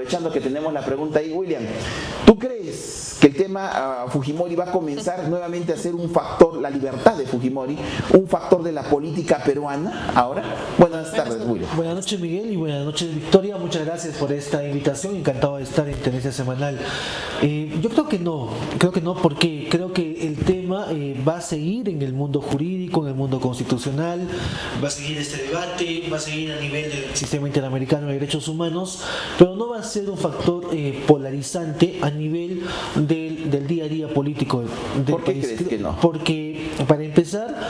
aprovechando que tenemos la pregunta ahí, William, ¿tú crees que el tema Fujimori va a comenzar nuevamente a ser un factor, la libertad de Fujimori, un factor de la política peruana ahora? Buenas tardes, William. Buenas noches, Miguel, y buenas noches, Victoria. Muchas gracias por esta invitación. Encantado de estar en Tendencia Semanal. Yo creo que no, porque creo que el tema va a seguir en el mundo jurídico, en el mundo constitucional, va a seguir este debate, va a seguir a nivel del sistema interamericano de derechos humanos, pero no va a ser un factor polarizante a nivel del día a día político del ¿Por qué país. crees que no? Porque, para empezar,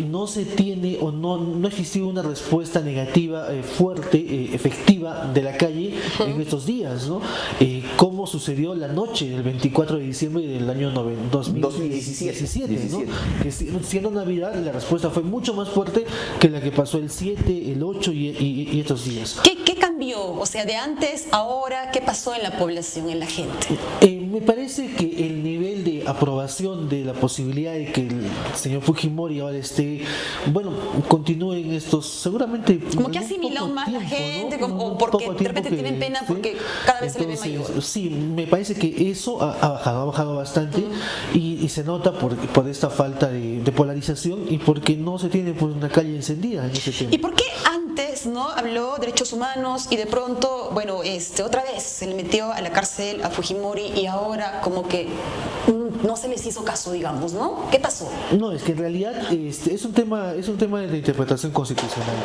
no se tiene o no ha existido una respuesta negativa fuerte, efectiva de la calle en estos días, ¿no? Como sucedió la noche del 24 de diciembre del año 2017, ¿no? Que siendo Navidad, la respuesta fue mucho más fuerte que la que pasó el 7, el 8 y estos días. ¿Qué cambió? O sea, de antes, ahora, ¿qué pasó en la población, en la gente? Me parece que el nivel de aprobación de la posibilidad de que el señor Fujimori ahora continúe en estos, seguramente... Como que ha asimilado más la gente, ¿no? O porque de repente tienen pena porque cada vez se le ve mayor. Sí, me parece que eso ha bajado bastante y se nota por esta falta de polarización y porque no se tiene pues una calle encendida en ese tema. ¿Y por qué antes no habló derechos humanos y de pronto, otra vez se le metió a la cárcel a Fujimori y ahora como que no se les hizo caso, digamos, ¿no? ¿Qué pasó? No, es que en realidad es un tema de interpretación constitucional.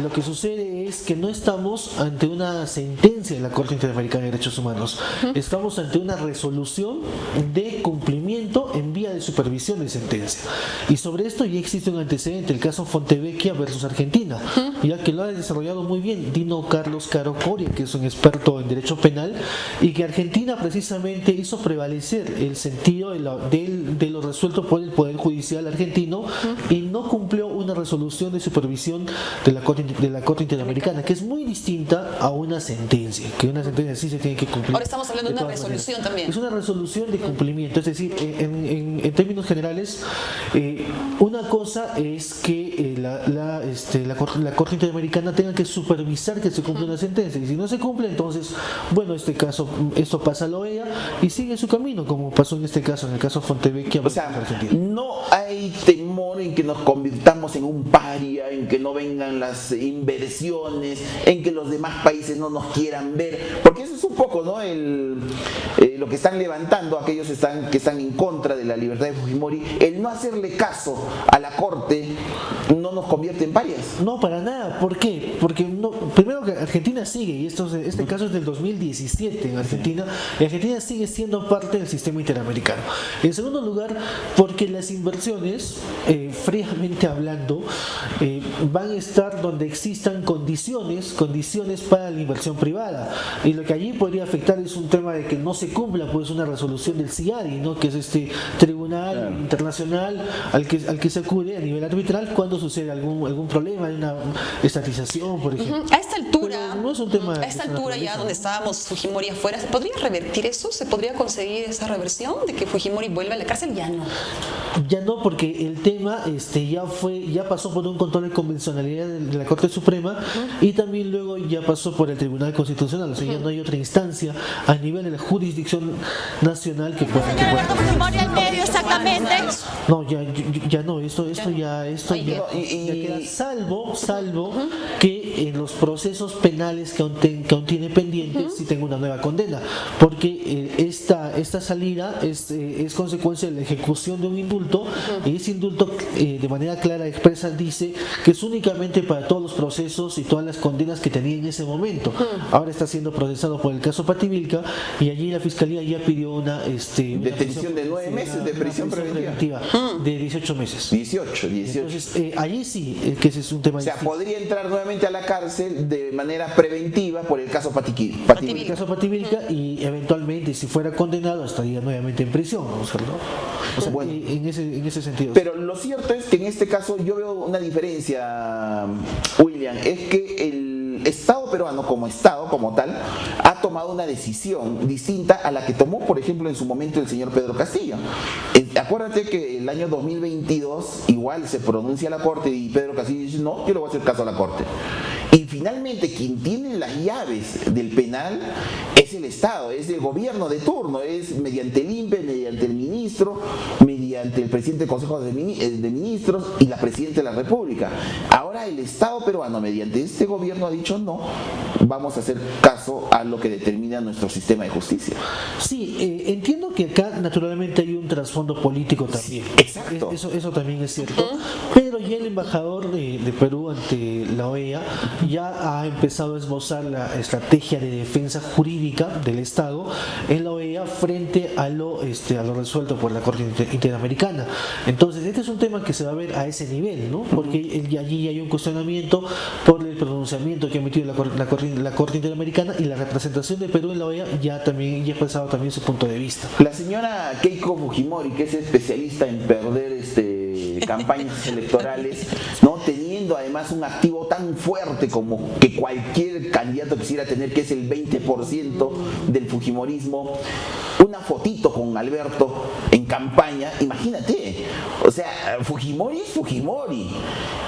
Lo que sucede es que no estamos ante una sentencia de la Corte Interamericana de Derechos Humanos. Estamos ante una resolución de cumplimiento en vía de supervisión de sentencia. Y sobre esto ya existe un antecedente, el caso Fontevecchia versus Argentina, ya que lo ha desarrollado muy bien Dino Carlos Caro Coria, que es un experto en derecho penal, y que Argentina precisamente hizo prevalecer el sentido de lo resuelto por el Poder Judicial argentino y no cumplió una resolución de supervisión de la Corte Interamericana, que es muy distinta a una sentencia, que una sentencia sí se tiene que cumplir. Ahora estamos hablando de una resolución también. Es una resolución de cumplimiento, es decir, en términos generales, una cosa es que la Corte Interamericana tenga que supervisar que se cumpla una sentencia, y si no se cumple, entonces, esto pasa a la OEA y sigue su camino, como pasó en este caso, en el caso Fontevecchia. O sea, no hay temor en que nos convirtamos en un paria, en que no vengan las inversiones, en que los demás países no nos quieran ver, porque eso es un poco, ¿no? Lo que están levantando aquellos que están en contra de la libertad de Fujimori, el no hacerle caso a la Corte no nos convierte en parias. No, para nada. ¿Por qué? Porque primero que Argentina sigue, y este caso es del 2017 en Argentina, y Argentina sigue siendo parte del sistema interamericano. En segundo lugar, porque las inversiones, fríamente hablando, van a estar donde existan condiciones para la inversión privada, y lo que allí podría afectar es un tema de que no se cumpla pues una resolución del CIADI, ¿no? Que es este tribunal internacional al que se acude a nivel arbitral cuando sucede algún problema, una estatización, por ejemplo. A esta altura, no es un tema ya donde estábamos Fujimori afuera, ¿se podría revertir eso? ¿Se podría conseguir esa reversión de que Fujimori vuelva a la cárcel? Ya no, porque el tema ya pasó por un control de convencionalidad de la Corte Suprema y también luego ya pasó por el Tribunal Constitucional, o sea, ya no hay otra instancia a nivel de la jurisdicción nacional que pueda. Fujimori al medio, exactamente. No, ya no, esto ya queda salvo que en los procesos penales que aún tiene pendientes si tenga una nueva condena, porque esta salida es consecuencia de la ejecución de un indulto, y ese indulto de manera clara expresa dice que es únicamente para todos los procesos y todas las condenas que tenía en ese momento. Ahora está siendo procesado por el caso Pativilca y allí la fiscalía ya pidió una detención de 9 meses de prisión preventiva de 18 meses. 18. Entonces allí sí que ese es un tema. O sea, podría entrar nuevamente a la cárcel de manera preventiva por el caso Pativilca. El caso Pativilca, y eventualmente, si fuera condenado, estaría nuevamente en prisión, ¿no? O sea, bueno, en ese sentido. Pero lo cierto es que en este caso yo veo una diferencia, William, es que el Estado peruano como tal, ha tomado una decisión distinta a la que tomó, por ejemplo, en su momento el señor Pedro Castillo. Acuérdate que el año 2022 igual se pronuncia la Corte y Pedro Castillo dice, no, yo le voy a hacer caso a la Corte. Y finalmente quien tiene las llaves del penal es el Estado, es el gobierno de turno, es mediante el INPE, mediante el ministro, mediante el presidente del Consejo de Ministros y la Presidenta de la República. Ahora el Estado peruano, mediante este gobierno, ha dicho no, vamos a hacer caso a lo que determina nuestro sistema de justicia. Sí, entiendo que acá naturalmente hay un trasfondo político también. Exacto. Eso también es cierto. Pero ya el embajador de Perú ante la OEA ya ha empezado a esbozar la estrategia de defensa jurídica del Estado en la OEA frente a lo resuelto por la Corte Interamericana. Entonces, este es un tema que se va a ver a ese nivel, ¿no? Porque allí hay un cuestionamiento por el pronunciamiento que ha emitido la Corte Interamericana, y la representación de Perú en la OEA ya ha expresado también su punto de vista. La señora Keiko Fujimori, que es especialista en perder campañas electorales, ¿no? Teniendo además un activo tan fuerte como que cualquier candidato quisiera tener, que es el 20% del fujimorismo, una fotito con Alberto en campaña, imagínate, o sea, Fujimori es Fujimori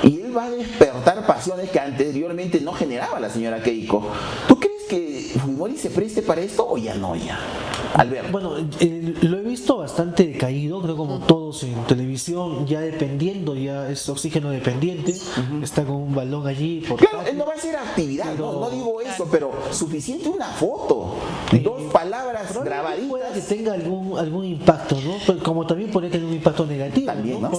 y él va a despertar pasiones que anteriormente no generaba la señora Keiko. ¿Tú crees que Fujimori se preste para esto o ya no ya? Alberto. Bueno, lo he visto bastante decaído, creo como todos en televisión, ya dependiendo, ya es oxígeno dependiente, está con un balón allí. Claro, él no va a hacer actividad, pero, no digo eso, pero suficiente una foto, dos palabras grabaditas. Puede que tenga algún impacto, ¿no? Pero como también podría tener un impacto negativo. También, ¿no?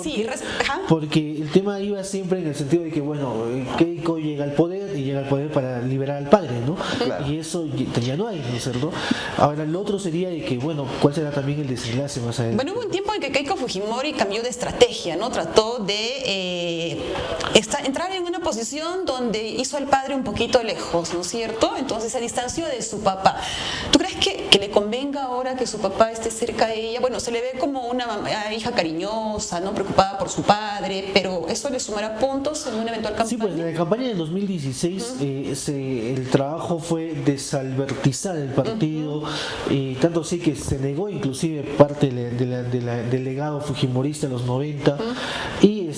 Porque el tema iba siempre en el sentido de que, bueno, Keiko llega al poder y llega al poder para liberar al padre, ¿no? Claro. Y eso ya no hay, ¿no es cierto? Ahora, lo otro sería de que, bueno, ¿cuál será también el desenlace más adelante? Bueno, hubo un tiempo en que Keiko Fujimori cambió de estrategia, ¿no? Trató de entrar en una posición donde hizo al padre un poquito lejos, ¿no es cierto? Entonces se distanció de su papá. ¿Tú crees que le convenga ahora que su papá esté cerca de ella? Bueno, se le ve como una hija cariñosa, ¿no? Preocupada por su padre, pero ¿eso le sumará puntos en una eventual campaña? Sí, pues en la campaña del 2016 el trabajo fue desalbertizar el partido, tanto así que se negó inclusive parte del legado fujimorista en los 90, y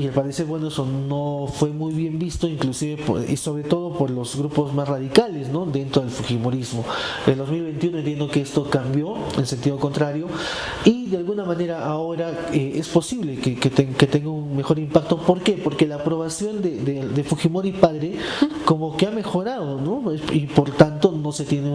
al parecer, bueno, eso no fue muy bien visto, inclusive y sobre todo por los grupos más radicales, ¿no? Dentro del fujimorismo. En 2021 entiendo que esto cambió en sentido contrario, y de alguna manera ahora es posible que tenga un mejor impacto. ¿Por qué? Porque la aprobación de Fujimori padre como que ha mejorado, ¿no? Y por tanto no se tiene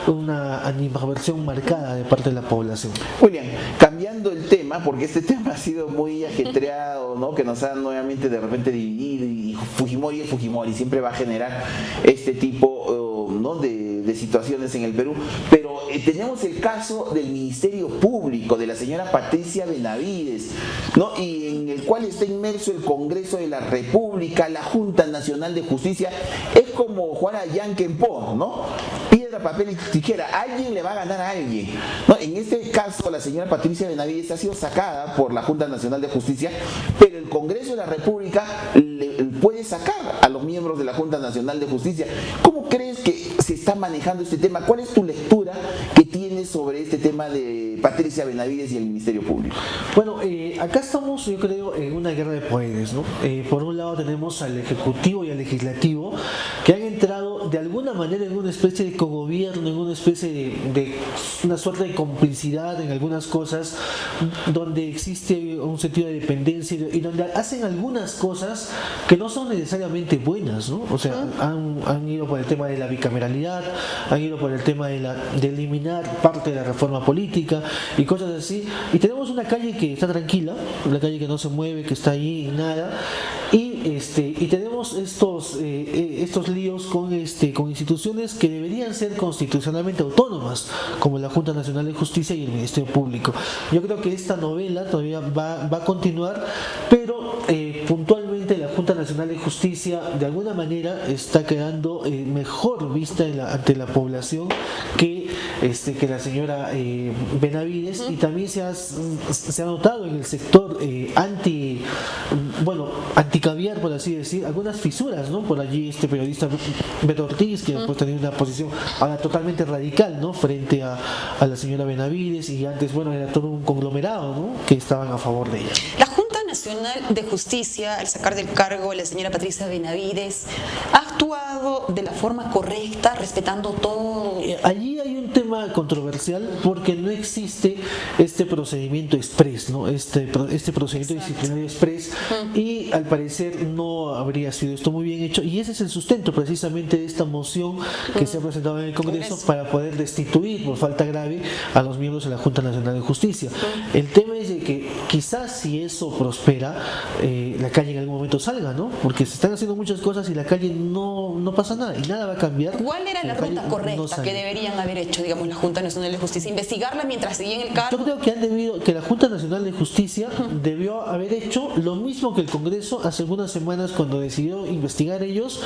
una animadversión marcada de parte de la población. William, cambiando el tema, porque este tema ha sido muy ajetreado, ¿no? Que nos ha nuevamente de repente dividido, y Fujimori es Fujimori, siempre va a generar este tipo, ¿no? de situaciones en el Perú, pero tenemos el caso del Ministerio Público, de la señora Patricia Benavides, ¿no? Y en el cual está inmerso el Congreso de la República, la Junta Nacional de Justicia. Es como jugar a Yankenpo, ¿no? Piedra, papel y tijera, alguien le va a ganar a alguien, ¿no? En este caso la señora Patricia Benavides ha sido sacada por la Junta Nacional de Justicia, pero el Congreso de la República puede sacar a los miembros de la Junta Nacional de Justicia. ¿Cómo crees que se está manejando este tema? ¿Cuál es tu lectura que tienes sobre este tema de Patricia Benavides y el Ministerio Público? Bueno, acá estamos, yo creo, en una guerra de poderes, ¿no? Por un lado tenemos al Ejecutivo y al Legislativo, que han entrado de alguna manera en una especie de cogobierno, en una especie de una suerte de complicidad en algunas cosas, donde existe un sentido de dependencia y donde hacen algunas cosas que no son necesariamente buenas, ¿no? O sea, han ido por el tema de la bicameralidad, han ido por el tema de eliminar parte de la reforma política y cosas así, y tenemos una calle que está tranquila, una calle que no se mueve, que está ahí y nada, y tenemos estos líos con instituciones que deberían ser constitucionalmente autónomas, como la Junta Nacional de Justicia y el Ministerio Público. Yo creo que esta novela todavía va a continuar, pero puntualmente la Junta Nacional de Justicia de alguna manera está quedando mejor vista ante la población que la señora Benavides, y también se ha notado en el sector anticaviar, por así decir, algunas fisuras, ¿no? Por allí este periodista Beto Ortiz, que pues tenía una posición ahora totalmente radical, ¿no? Frente a la señora Benavides, y antes, bueno, era todo un conglomerado, ¿no? Que estaban a favor de ella. La Junta Nacional de Justicia, al sacar del cargo a la señora Patricia Benavides, ha actuado de la forma correcta, respetando todo? Allí hay un tema controversial porque no existe este procedimiento express, ¿no? Este procedimiento disciplinario express, y al parecer no habría sido esto muy bien hecho, y ese es el sustento precisamente de esta moción que se ha presentado en el Congreso para poder destituir por falta grave a los miembros de la Junta Nacional de Justicia. El tema es de que quizás si eso prospera, la calle en algún momento salga, ¿no? Porque se están haciendo muchas cosas y la calle no pasa nada y nada va a cambiar. ¿Cuál era si la calle ruta no correcta sale. que deberían haber hecho, digamos, la Junta Nacional de Justicia? ¿Investigarla mientras seguía en el cargo? Yo creo que la Junta Nacional de Justicia debió haber hecho lo mismo que el Congreso hace algunas semanas cuando decidió investigar ellos,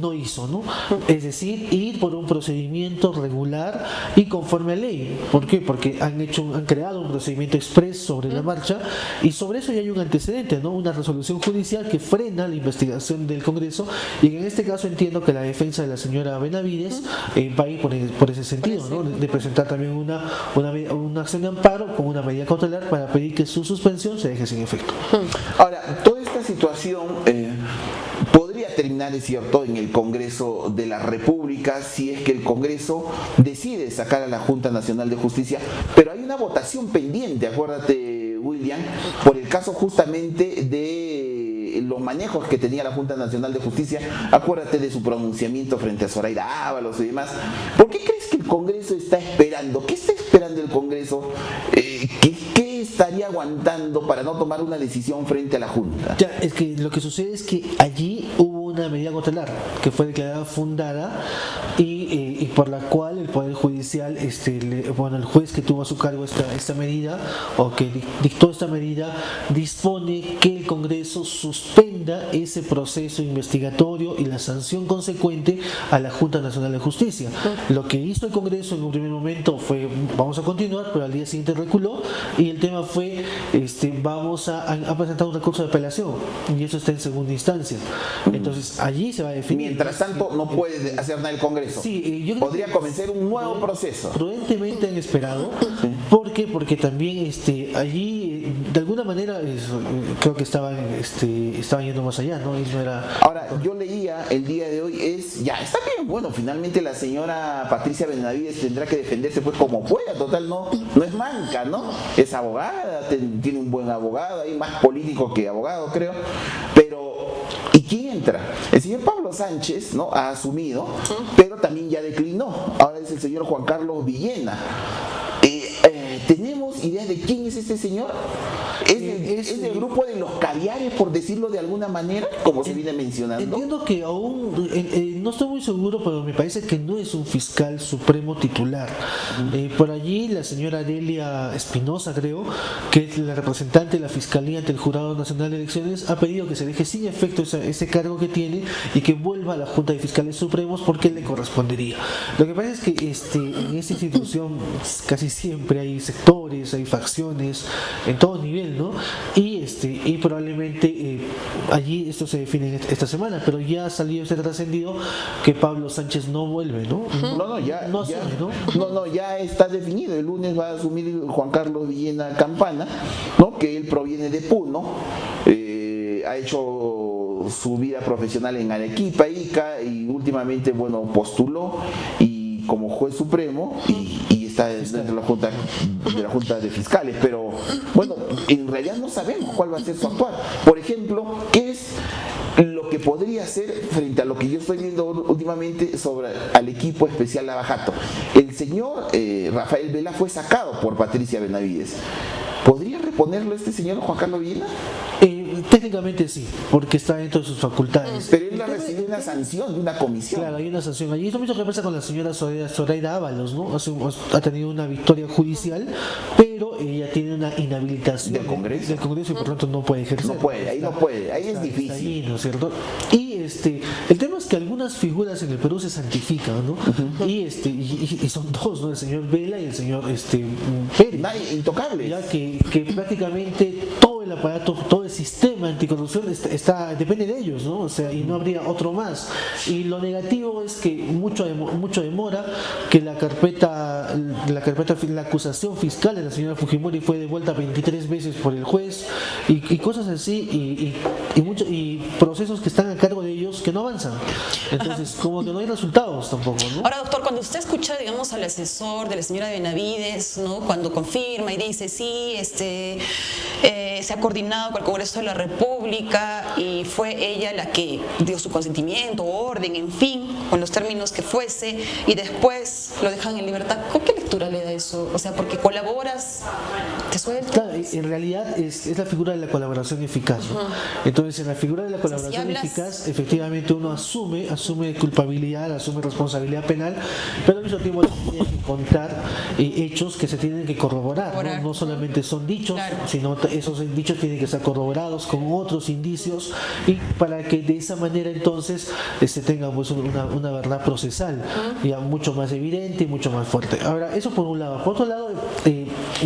no hizo, ¿no? Es decir, ir por un procedimiento regular y conforme a ley. ¿Por qué? Porque han creado un procedimiento express sobre la marcha, y sobre eso ya hay un antecedente, ¿no? Una resolución judicial que frena la investigación del Congreso, y en este caso entiendo que la defensa de la señora Benavides va a ir por ese sentido, ¿no? De presentar también una acción de amparo con una medida cautelar para pedir que su suspensión se deje sin efecto. Ahora, toda esta situación podría terminar, es cierto, en el Congreso de la República, si es que el Congreso decide sacar a la Junta Nacional de Justicia, pero hay una votación pendiente, acuérdate, William, por el caso justamente de los manejos que tenía la Junta Nacional de Justicia. Acuérdate de su pronunciamiento frente a Zoraida Ábalos y demás. ¿Por qué crees que el Congreso está esperando? ¿Qué está esperando el Congreso? ¿Qué estaría aguantando para no tomar una decisión frente a la Junta? Ya, es que lo que sucede es que allí hubo una medida cautelar que fue declarada fundada y por la cual el Poder Judicial, el juez que tuvo a su cargo esta medida, o que dictó esta medida, dispone que el Congreso suspenda ese proceso investigatorio y la sanción consecuente a la Junta Nacional de Justicia. Lo que hizo el Congreso en un primer momento fue: vamos a continuar, pero al día siguiente reculó, y el tema fue: vamos a presentar un recurso de apelación, y eso está en segunda instancia. Entonces allí se va a definir. Mientras tanto, no puede hacer nada el Congreso. Sí, yo creo podría comenzar un nuevo proceso. Prudentemente han esperado. ¿Por qué? Porque también allí de alguna manera creo que estaban yendo más allá, ¿no? Y no era... Ahora, yo leía el día de hoy, está bien, bueno, finalmente la señora Patricia Benavides tendrá que defenderse pues como pueda, total, no es manca, ¿no? Es abogada, tiene un buen abogado, hay más político que abogado, creo, pero ¿y quién entra? El señor Pablo Sánchez, ¿no? Ha asumido, pero también ya declinó. Ahora es el señor Juan Carlos Villena. ¿Tenemos idea de quién es este señor? ¿Es del grupo de los caviares, por decirlo de alguna manera, como se viene mencionando? Entiendo que aún, no estoy muy seguro, pero me parece que no es un fiscal supremo titular. Por allí la señora Delia Espinosa, creo, que es la representante de la Fiscalía ante el Jurado Nacional de Elecciones, ha pedido que se deje sin efecto ese cargo que tiene y que vuelva a la Junta de Fiscales Supremos porque le correspondería. Lo que pasa es que en esta institución casi siempre hay sectores, hay facciones en todo nivel, ¿no? Y probablemente allí esto se define esta semana, pero ya ha salido trascendido que Pablo Sánchez no vuelve, ¿no? Ya está definido. El lunes va a asumir Juan Carlos Villena Campana, ¿no? Que él proviene de Puno, ha hecho su vida profesional en Arequipa, Ica, y últimamente, postuló y como juez supremo y está dentro de la Junta de Fiscales, pero en realidad no sabemos cuál va a ser su actuar. Por ejemplo, ¿qué es lo que podría hacer frente a lo que yo estoy viendo últimamente sobre al equipo especial Lavajato? El señor Rafael Vela fue sacado por Patricia Benavides. ¿Podría reponerlo este señor Juan Carlos Villena? Técnicamente sí, porque está dentro de sus facultades. Pero él ha recibido una sanción de una comisión. Claro, hay una sanción allí. Es lo mismo que pasa con la señora Zoraida Ábalos, ¿no? Ha tenido una victoria judicial, pero ella tiene una inhabilitación del Congreso y por tanto no puede ejercer. No puede, ahí es difícil. Ahí, ¿no es cierto? Y el tema es que algunas figuras en el Perú se santifican, ¿no? Y son dos, ¿no? El señor Vela y el señor Pérez. Intocables. Ya que prácticamente todo el aparato, todo el sistema anticorrupción depende de ellos, ¿no? O sea, y no habría otro más. Y lo negativo es que mucho demora, que la acusación fiscal de la señora Fujimori fue devuelta 23 veces por el juez y cosas así y procesos que están a cargo de ellos que no avanzan. Entonces, como que no hay resultados tampoco, ¿no? Ahora, doctor, cuando usted escucha, digamos, al asesor de la señora Benavides, ¿no? Cuando confirma y dice, sí, se ha coordinado con el Congreso de la República y fue ella la que dio su consentimiento, orden, en fin, con los términos que fuese, y después lo dejan en libertad, ¿con qué lectura le da eso? O sea, porque colaboras, te sueltas. Claro, en realidad es la figura de la colaboración eficaz, ¿no? Entonces, en la figura de la colaboración eficaz, efectivamente uno asume culpabilidad, asume responsabilidad penal, pero al mismo tiempo tiene que contar hechos que se tienen que corroborar, ¿no? No solamente son dichos, sino esos dichos tienen que estar corroborados con otros indicios y para que de esa manera entonces se tenga pues una verdad procesal ya mucho más evidente y mucho más fuerte. Ahora, eso por un lado. Por otro lado,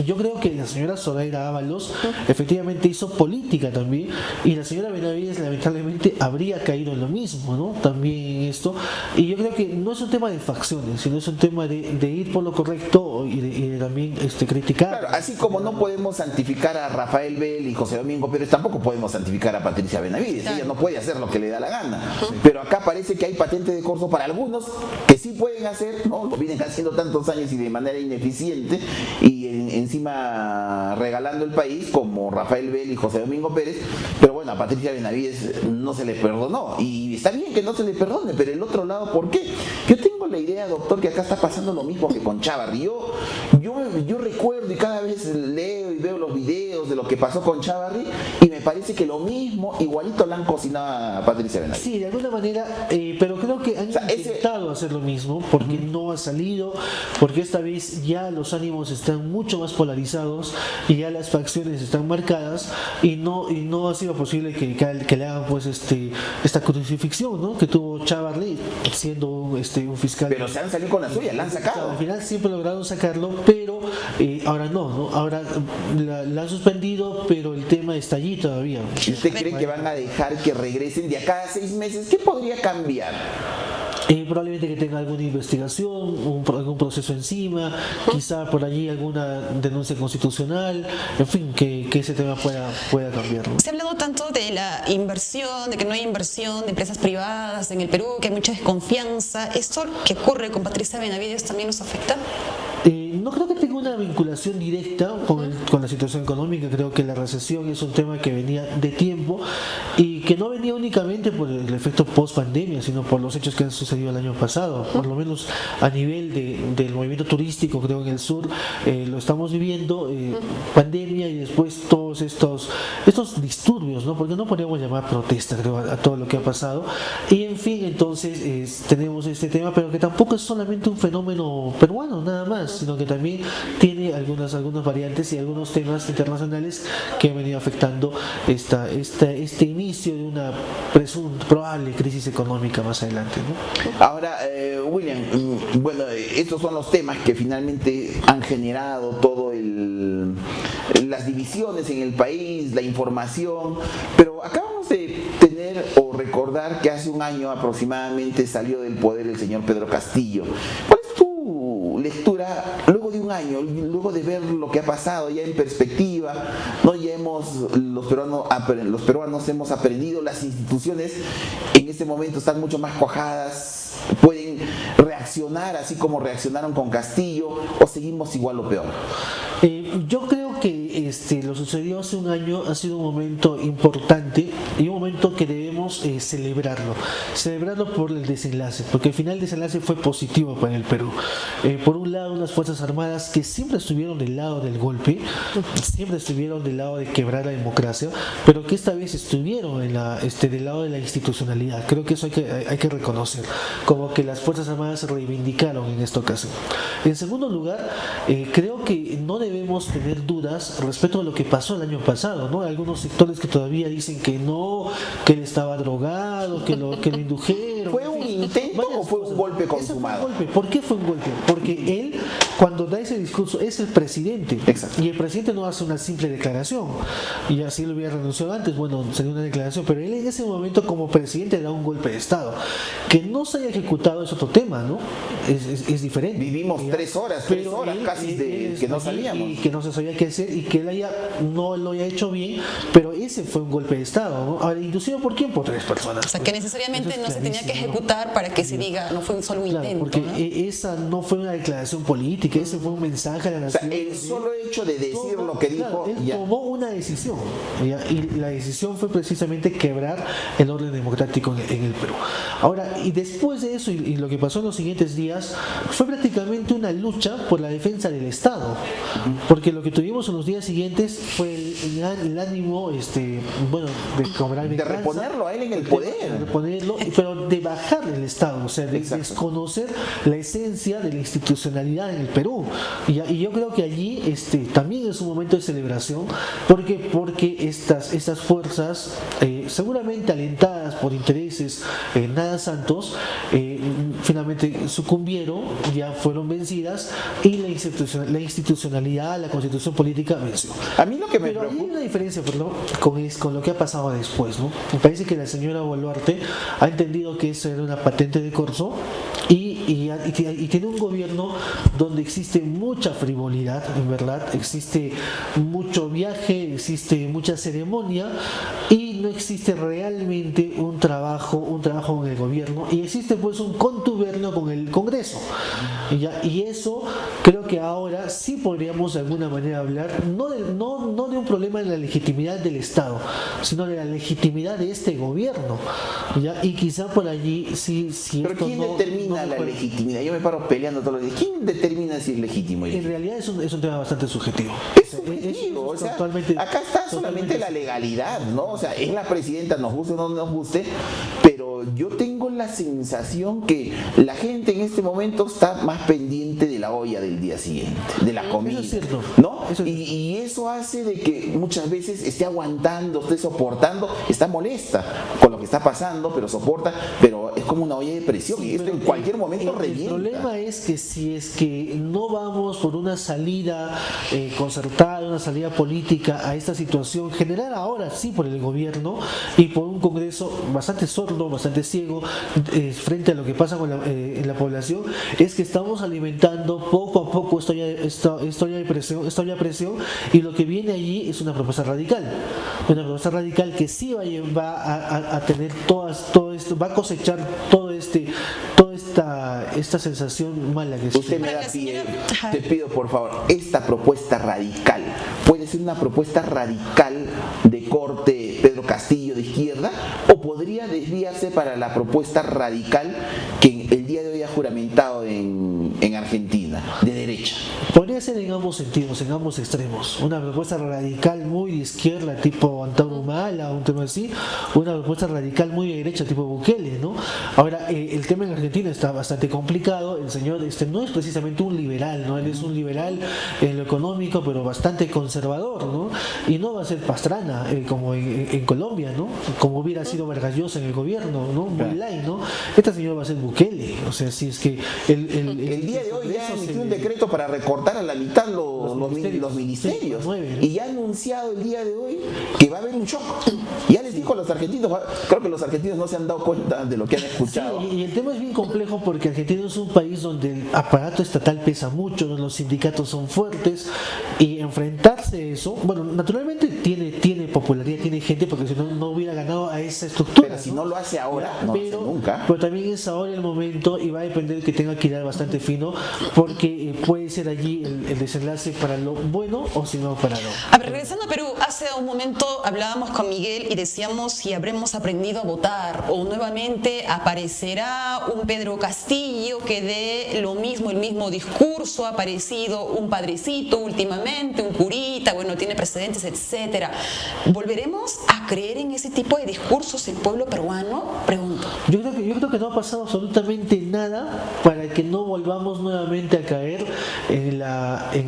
yo creo que la señora Zoraida Ábalos efectivamente hizo política también y la señora Benavides lamentablemente habría caído en lo mismo, ¿no? También en esto. Y yo creo que no es un tema de facciones, sino es un tema de ir por lo correcto y de también criticar. Claro, así como no podemos santificar a Rafael Bell y José Domingo Pérez, tampoco podemos santificar a Patricia Benavides. Ella no puede hacer lo que le da la gana. Pero acá parece que hay patente de corso para algunos que sí pueden hacer, ¿no? Lo vienen haciendo tantos años y de manera ineficiente y encima regalando el país, como Rafael Bell y José Domingo Pérez. Pero bueno, a Patricia Benavides no se le perdonó y está bien que no se le perdone, pero el otro lado, ¿por qué? Yo tengo la idea, doctor, que acá está pasando lo mismo que con Chávarri. Yo recuerdo y cada vez leo y veo los videos de lo que pasó con Chávarri y me parece que lo mismo, igualito la han cocinado a Patricia Benavides. Sí, de alguna manera, pero creo que han intentado hacer lo mismo porque no ha salido, porque esta vez ya los ánimos están mucho más polarizados y ya las facciones están marcadas y no ha sido posible que le hagan pues esta crucifixión, ¿no? Que tuvo Chávarri siendo un fiscal. Pero se han salido con la suya, la han sacado. Al final siempre lograron sacarlo, pero ahora no. Ahora la han suspendido, pero el tema está allí todavía. ¿Y usted cree que van a dejar que regresen de acá a 6 meses? ¿Qué podría cambiar? Probablemente que tenga alguna investigación, algún proceso encima, quizá por allí alguna denuncia constitucional, en fin, que ese tema pueda cambiar, ¿no? Se ha hablado tanto de la inversión, de que no hay inversión de empresas privadas en el Perú, que hay mucha desconfianza. ¿Esto que ocurre con Patricia Benavides también nos afecta? No creo que tenga una vinculación directa con la situación económica. Creo que la recesión es un tema que venía de tiempo y que no venía únicamente por el efecto post pandemia, sino por los hechos que han sucedido el año pasado. Por lo menos a nivel del movimiento turístico, creo que en el sur lo estamos viviendo, pandemia y después todos estos disturbios, ¿no? Porque no podemos llamar protesta, creo, a todo lo que ha pasado. Y en fin, entonces tenemos este tema, pero que tampoco es solamente un fenómeno peruano, nada más, sino que también tiene algunas variantes y algunos temas internacionales que han venido afectando este inicio de una probable crisis económica más adelante, ¿no? Ahora, William, bueno, estos son los temas que finalmente han generado todo las divisiones en el país, la información, pero acabamos de tener o recordar que hace un año aproximadamente salió del poder el señor Pedro Castillo. ¿Cuál es tu lectura luego de un año, luego de ver lo que ha pasado ya en perspectiva, ¿no? Ya los peruanos hemos aprendido, las instituciones en este momento están mucho más cuajadas, pueden reaccionar así como reaccionaron con Castillo, o seguimos igual o peor? Yo creo que lo sucedido hace un año ha sido un momento importante y un momento que debemos celebrarlo por el desenlace, porque al final el desenlace fue positivo para el Perú. Por un lado, unas Fuerzas Armadas que siempre estuvieron del lado del golpe, siempre estuvieron del lado de quebrar la democracia, pero que esta vez estuvieron del lado de la institucionalidad. Creo que eso hay que reconocer, como que las Fuerzas Armadas se reivindicaron en esta ocasión. En segundo lugar, creo que no debemos tener dudas respecto a lo que pasó el año pasado, ¿no? Hay algunos sectores que todavía dicen que no, que él estaba drogado, que lo indujeron. ¿Fue un intento o fue un golpe consumado? Fue un golpe. ¿Por qué fue un golpe? Porque él cuando da ese discurso es el presidente. Exacto. Y el presidente no hace una simple declaración. Y así lo hubiera renunciado antes, bueno, sería una declaración, pero él en ese momento como presidente da un golpe de Estado. Que no se haya ejecutado es otro tema, ¿no? Es diferente. Vivimos ¿ya? 3 horas Pero él- casi de que no allí salíamos. y que no se sabía qué hacer y que él no lo haya hecho bien, pero ese fue un golpe de Estado, ¿no? Ahora, ¿inducido por quién? Por 3 personas. O sea, que necesariamente Eso es no se tenía que clarísimo, ¿no? ejecutar para que se diga, no fue solo un Claro, intento. porque ¿no? esa no fue una declaración política, ese fue un mensaje a la O sea, nación. el solo hecho de decir Toma- lo que claro, dijo, él ya. tomó una decisión, ¿ya? Y la decisión fue precisamente quebrar el orden democrático en el Perú. Ahora, y después de eso, y lo que pasó en los siguientes días, fue prácticamente una lucha por la defensa del Estado, porque lo que tuvimos en los días siguientes fue el ánimo, bueno, de cobrar De venganza, reponerlo a él en el poder. de reponerlo, pero de bajar el Estado, o sea, de Exacto. desconocer la esencia de la institucionalidad en el Perú. Y yo creo que allí también es un momento de celebración, porque estas fuerzas, seguramente alentadas por intereses nada santos, finalmente sucumbieron, ya fueron vencidas y la institucionalidad, la constitución política venció. A mí lo que me Pero hay preocupa. una diferencia, perdón, con lo que ha pasado después, ¿no? Me parece que la señora Boluarte ha entendido que eso era una patente de corso y tiene un gobierno donde existe mucha frivolidad, en verdad, existe mucho viaje, existe mucha ceremonia y no existe realmente un trabajo en el gobierno y existe pues un contubernio con el Congreso. Y eso creo que ahora sí podríamos de alguna manera hablar no de un problema de la legitimidad del Estado, sino de la legitimidad de este gobierno. ¿Ya? Y quizá por allí sí. Pero esto ¿quién no determina la mejora. legitimidad? Yo me paro peleando todos los días. ¿Quién determina si es legítimo? En realidad es un tema bastante subjetivo. Es subjetivo, o sea, totalmente- acá está solamente totalmente la legalidad, ¿no? O sea, es la presidenta, nos guste o no nos guste, pero yo tengo la sensación que la gente en este momento está más pendiente de la olla del día siguiente, de la comida, es cierto. ¿no? Eso es Y eso hace de que muchas veces esté aguantando, esté soportando, está molesta con lo que está pasando, pero soporta, pero es como una olla de presión y esto Pero en cualquier momento el revienta. problema es que si es que no vamos por una salida concertada, una salida política a esta situación generada ahora sí por el gobierno y por un Congreso bastante sordo, bastante ciego frente a lo que pasa en la población, es que estamos alimentando poco a poco esta olla de presión y lo que viene allí es una propuesta radical que sí va a tener todo esto, va a cosechar toda esta sensación mala que Usted me Para da la pie, señora- Ajá. te pido por favor, esta propuesta radical, ¿puede ser una propuesta radical de corte Pedro Castillo de izquierda o podría desviarse para la propuesta radical que el día de hoy ha juramentado en Argentina, de derecha? Podría ser en ambos sentidos, en ambos extremos. Una propuesta radical muy de izquierda, tipo Antauro Humala, un tema así. Una propuesta radical muy de derecha, tipo Bukele, ¿no? Ahora, el tema en Argentina está bastante complicado. El señor no es precisamente un liberal, ¿no? Él es un liberal en lo económico, pero bastante conservador, ¿no? Y no va a ser Pastrana, como en Colombia, ¿no? Como hubiera sido Vargas Llosa en el gobierno, ¿no? Muy light, ¿no? Este señor va a ser Bukele. O sea, si es que El día de hoy ya Congreso emitió se un le- decreto para recortar a la mitad los ministerios. ministerios Sí, 9, ¿no? y ya ha anunciado el día de hoy que va a haber un shock. Ya les dijo a los argentinos, creo que los argentinos no se han dado cuenta de lo que han escuchado. Sí, y el tema es bien complejo porque Argentina es un país donde el aparato estatal pesa mucho, donde los sindicatos son fuertes y enfrentarse a eso, bueno, naturalmente tiene popularidad, tiene gente porque si no hubiera ganado a esa estructura. Pero si no lo hace ahora, no lo hace pero, nunca. pero también es ahora el momento y va a depender que tenga que ir bastante fino porque puede ser allí el desenlace para lo bueno o si no para lo. A ver, regresando a Perú, hace un momento hablábamos con Miguel y decíamos si habremos aprendido a votar o nuevamente aparecerá un Pedro Castillo que dé lo mismo, el mismo discurso, ha aparecido un padrecito últimamente, un curita, bueno, tiene precedentes, etcétera. ¿Volveremos a creer en ese tipo de discursos el pueblo peruano? Pregunto. Yo creo que no ha pasado absolutamente nada para que no volvamos nuevamente a caer en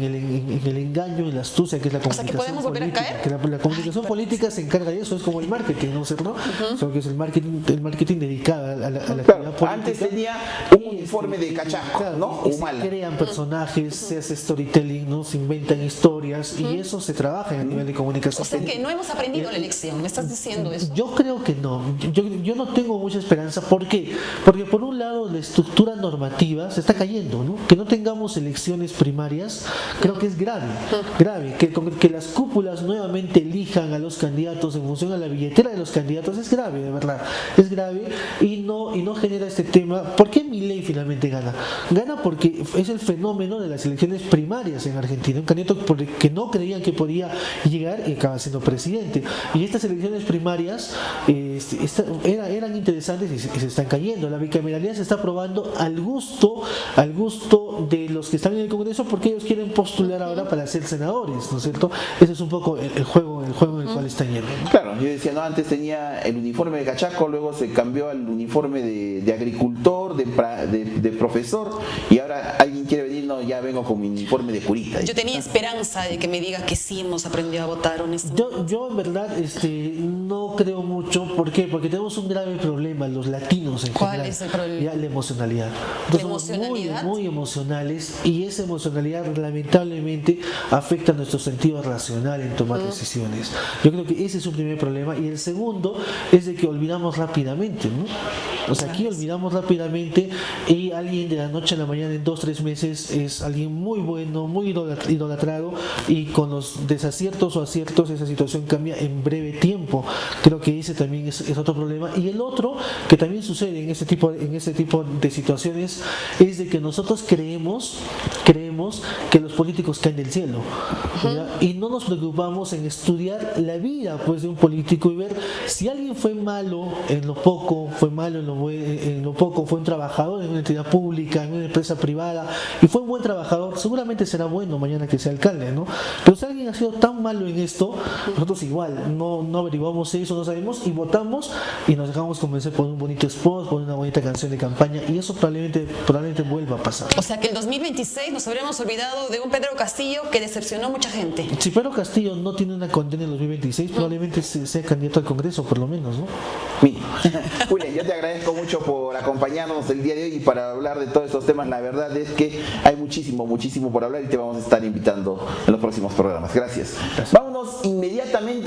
el engaño, en la astucia que es la O sea, comunicación ¿que podemos volver a política. caer? Que la comunicación política se encarga de eso, es como el marketing, ¿no es cierto? Solo que es el marketing dedicado a la Claro, actividad política. antes tenía un uniforme de cachaco, Claro, ¿no? y se Humala. crean personajes, se hace storytelling, ¿no? Se inventan historias y eso se trabaja a nivel de comunicación. O sea que no hemos aprendido la lección, me estás diciendo eso. Yo creo que no. Yo no tengo mucha esperanza. ¿Por qué? Porque por un lado la estructura normativa se está cayendo, ¿no? Que no tengamos elecciones primarias, creo que es grave. Grave. Que las cúpulas nuevamente elijan a los candidatos en función a la billetera de los candidatos es grave, de verdad. Es grave y no genera este tema. ¿Por qué Milei finalmente gana? Gana porque es el fenómeno de las elecciones primarias en Argentina. Un candidato que no creían que podía llegar y acaba siendo presidente. Y estas elecciones primarias eran interesantes y se están cayendo. La bicameralidad se está aprobando al gusto de los que están en el Congreso porque ellos quieren postular ahora para ser senadores, ¿no es cierto? Ese es un poco el juego en el cual están yendo, ¿no? Claro, yo decía, no, antes tenía el uniforme de cachaco, luego se cambió al uniforme de agricultor, de profesor, y ahora alguien quiere venir, no, ya vengo con mi uniforme de curita. Yo tenía esperanza de que me digas que sí hemos aprendido a votar, honestamente. Yo en verdad no creo mucho. ¿Por qué? Porque tenemos un grave problema los latinos en ¿Cuál general. es el problema? Ya, la emocionalidad. ¿La Somos emocionalidad? muy emocionales y esa emocionalidad lamentablemente afecta nuestro sentido racional en tomar decisiones. Yo creo que ese es un primer problema y el segundo es de que olvidamos rápidamente, ¿no? O sea, aquí olvidamos rápidamente y alguien de la noche a la mañana en 2-3 meses es alguien muy bueno, muy idolatrado y con los desaciertos o aciertos esa situación cambia en breve tiempo. Creo que ese también es otro problema. Y el otro que también sucede en ese tipo de situaciones es de que nosotros creemos que los políticos caen del cielo, ¿ya? Y no nos preocupamos en estudiar la vida pues de un político y ver si alguien fue malo en lo poco, fue malo en lo poco, fue un trabajador en una entidad pública, en una empresa privada y fue un buen trabajador, seguramente será bueno mañana que sea alcalde, ¿no? Pero si alguien ha sido tan malo en esto, nosotros igual no averiguamos eso, no sabemos y votamos y nos dejamos convencer por un bonito spot, por una bonita canción de campaña y eso probablemente vuelva a pasar. O sea que el 2026 nos habremos olvidado de un Pedro Castillo que decepcionó a mucha gente. Si Pedro Castillo no tiene una condena en 2026, probablemente sea candidato al Congreso, por lo menos, ¿no? Mira, Julián, yo te agradezco mucho por acompañarnos el día de hoy y para hablar de todos estos temas. La verdad es que hay muchísimo por hablar y te vamos a estar invitando en los próximos programas. Gracias. Vámonos inmediatamente.